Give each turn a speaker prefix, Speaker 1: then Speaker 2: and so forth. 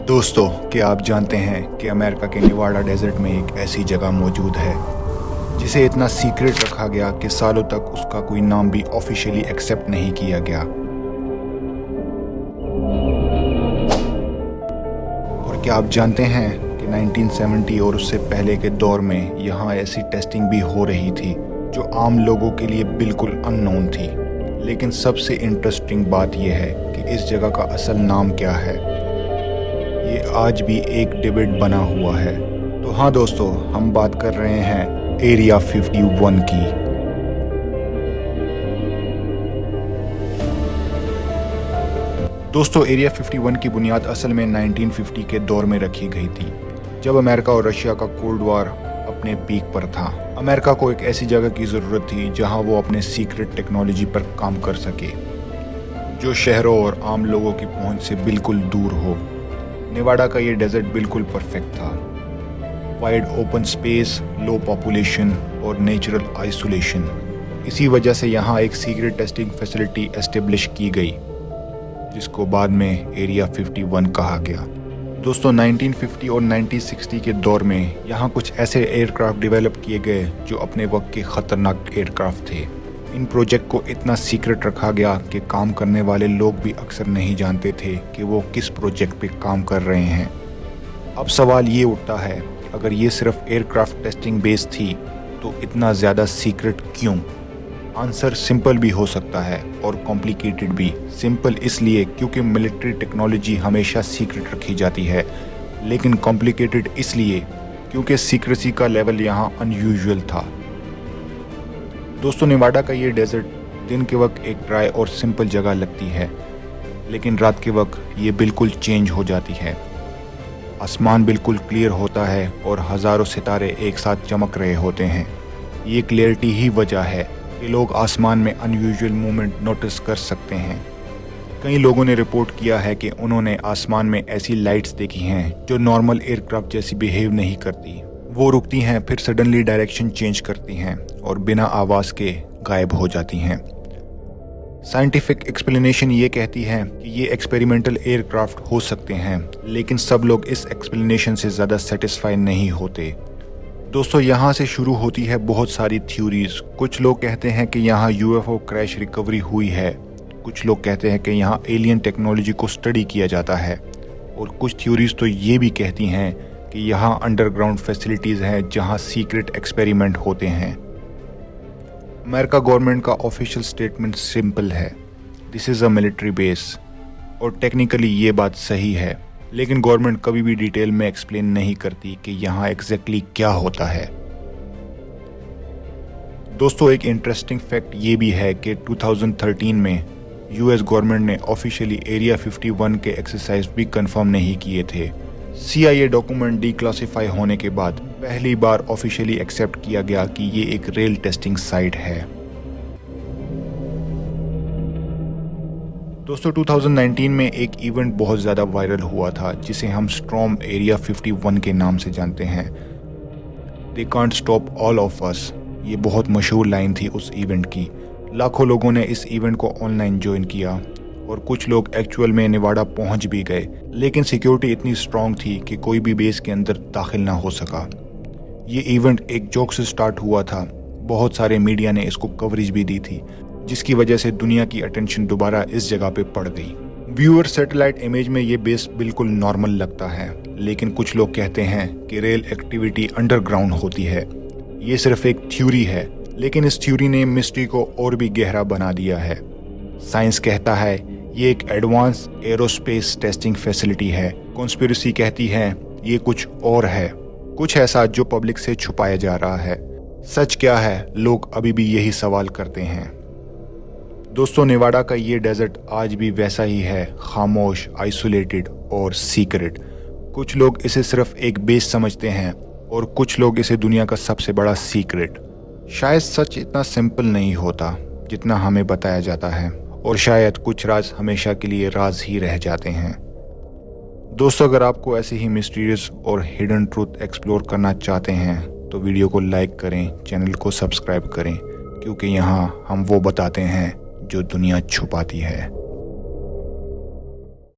Speaker 1: दोस्तों, क्या आप जानते हैं कि अमेरिका के नेवाडा डेजर्ट में एक ऐसी जगह मौजूद है जिसे इतना सीक्रेट रखा गया कि सालों तक उसका कोई नाम भी ऑफिशियली एक्सेप्ट नहीं किया गया। और क्या आप जानते हैं कि 1970 और उससे पहले के दौर में यहाँ ऐसी टेस्टिंग भी हो रही थी जो आम लोगों के लिए बिल्कुल अननोन थी। लेकिन सबसे इंटरेस्टिंग बात यह है कि इस जगह का असल नाम क्या है, ये आज भी एक डिबेट बना हुआ है। तो हाँ दोस्तों, हम बात कर रहे हैं एरिया 51 की। दोस्तों, एरिया 51 की बुनियाद असल में 1950 के दौर में रखी गई थी, जब अमेरिका और रशिया का कोल्ड वॉर अपने पीक पर था। अमेरिका को एक ऐसी जगह की ज़रूरत थी जहां वो अपने सीक्रेट टेक्नोलॉजी पर काम कर सके, जो शहरों और आम लोगों की पहुंच से बिल्कुल दूर हो। नेवाडा का ये डेजर्ट बिल्कुल परफेक्ट था। वाइड ओपन स्पेस, लो पॉपुलेशन और नेचुरल आइसोलेशन। इसी वजह से यहाँ एक सीक्रेट टेस्टिंग फैसिलिटी एस्टेब्लिश की गई, जिसको बाद में एरिया 51 कहा गया। दोस्तों, 1950 और 1960 के दौर में यहाँ कुछ ऐसे एयरक्राफ्ट डेवलप किए गए जो अपने वक्त के ख़तरनाक एयरक्राफ्ट थे। इन प्रोजेक्ट को इतना सीक्रेट रखा गया कि काम करने वाले लोग भी अक्सर नहीं जानते थे कि वो किस प्रोजेक्ट पे काम कर रहे हैं। अब सवाल ये उठता है, अगर ये सिर्फ एयरक्राफ्ट टेस्टिंग बेस थी तो इतना ज़्यादा सीक्रेट क्यों? आंसर सिंपल भी हो सकता है और कॉम्प्लिकेटेड भी। सिंपल इसलिए क्योंकि मिलिट्री टेक्नोलॉजी हमेशा सीक्रेट रखी जाती है, लेकिन कॉम्प्लिकेटेड इसलिए क्योंकि सीक्रेसी का लेवल यहाँ अनयूजुअल था। दोस्तों, नेवाडा का ये डेजर्ट दिन के वक्त एक ड्राई और सिंपल जगह लगती है, लेकिन रात के वक्त ये बिल्कुल चेंज हो जाती है। आसमान बिल्कुल क्लियर होता है और हज़ारों सितारे एक साथ चमक रहे होते हैं। ये क्लियरिटी ही वजह है कि लोग आसमान में अनयूजुअल मूवमेंट नोटिस कर सकते हैं। कई लोगों ने रिपोर्ट किया है कि उन्होंने आसमान में ऐसी लाइट्स देखी हैं जो नॉर्मल एयरक्राफ्ट जैसी बिहेव नहीं करती। वो रुकती हैं, फिर सडनली डायरेक्शन चेंज करती हैं और बिना आवाज़ के गायब हो जाती हैं। साइंटिफिक एक्सप्लेनेशन ये कहती है कि ये एक्सपेरिमेंटल एयरक्राफ्ट हो सकते हैं, लेकिन सब लोग इस एक्सप्लेनेशन से ज़्यादा सेटिस्फाई नहीं होते। दोस्तों, यहाँ से शुरू होती है बहुत सारी थ्योरीज। कुछ लोग कहते हैं कि यहाँ यूएफओ क्रैश रिकवरी हुई है, कुछ लोग कहते हैं कि यहाँ एलियन टेक्नोलॉजी को स्टडी किया जाता है, और कुछ थ्योरीज तो ये भी कहती हैं कि यहाँ अंडरग्राउंड फैसिलिटीज़ हैं जहाँ सीक्रेट एक्सपेरिमेंट होते हैं। अमेरिका गवर्नमेंट का ऑफिशियल स्टेटमेंट सिंपल है, this is a military base, और टेक्निकली ये बात सही है, लेकिन गवर्नमेंट कभी भी डिटेल में एक्सप्लेन नहीं करती कि यहाँ एग्जैक्टली क्या होता है। दोस्तों, एक इंटरेस्टिंग फैक्ट ये भी है कि 2013 में यूएस गवर्नमेंट ने ऑफिशियली एरिया 51 के एक्सरसाइज भी कंफर्म नहीं किए थे। CIA डॉक्यूमेंट डिक्लासिफाई होने के बाद पहली बार ऑफिशियली एक्सेप्ट किया गया कि ये एक रेल टेस्टिंग साइट है। दोस्तों, 2019 में एक इवेंट बहुत ज़्यादा वायरल हुआ था जिसे हम स्टॉर्म एरिया 51 के नाम से जानते हैं। They can't stop all of us, ये बहुत मशहूर लाइन थी उस इवेंट की। लाखों लोगों ने इस इवेंट को ऑनलाइन ज्वाइन किया और कुछ लोग एक्चुअल में नेवाडा पहुंच भी गए, लेकिन सिक्योरिटी इतनी स्ट्रांग थी कि कोई भी बेस के अंदर दाखिल ना हो सका। ये इवेंट एक जोक से स्टार्ट हुआ था, बहुत सारे मीडिया ने इसको कवरेज भी दी थी, जिसकी वजह से दुनिया की अटेंशन दोबारा इस जगह पे पड़ गई। व्यूअर सैटेलाइट इमेज में ये बेस बिल्कुल नॉर्मल लगता है, लेकिन कुछ लोग कहते हैं कि रेल एक्टिविटी अंडरग्राउंड होती है। ये सिर्फ एक थ्योरी है, लेकिन इस थ्योरी ने मिस्ट्री को और भी गहरा बना दिया है। साइंस कहता है ये एक एडवांस एरोस्पेस टेस्टिंग फैसिलिटी है। कॉन्स्पिरेसी कहती है ये कुछ और है, कुछ ऐसा जो पब्लिक से छुपाया जा रहा है। सच क्या है, लोग अभी भी यही सवाल करते हैं। दोस्तों, नेवाडा का ये डेजर्ट आज भी वैसा ही है, खामोश, आइसोलेटेड और सीक्रेट। कुछ लोग इसे सिर्फ एक बेस समझते हैं और कुछ लोग इसे दुनिया का सबसे बड़ा सीक्रेट। शायद सच इतना सिंपल नहीं होता जितना हमें बताया जाता है, और शायद कुछ राज हमेशा के लिए राज ही रह जाते हैं। दोस्तों, अगर आपको ऐसे ही मिस्टीरियस और हिडन ट्रूथ एक्सप्लोर करना चाहते हैं तो वीडियो को लाइक करें, चैनल को सब्सक्राइब करें, क्योंकि यहाँ हम वो बताते हैं जो दुनिया छुपाती है।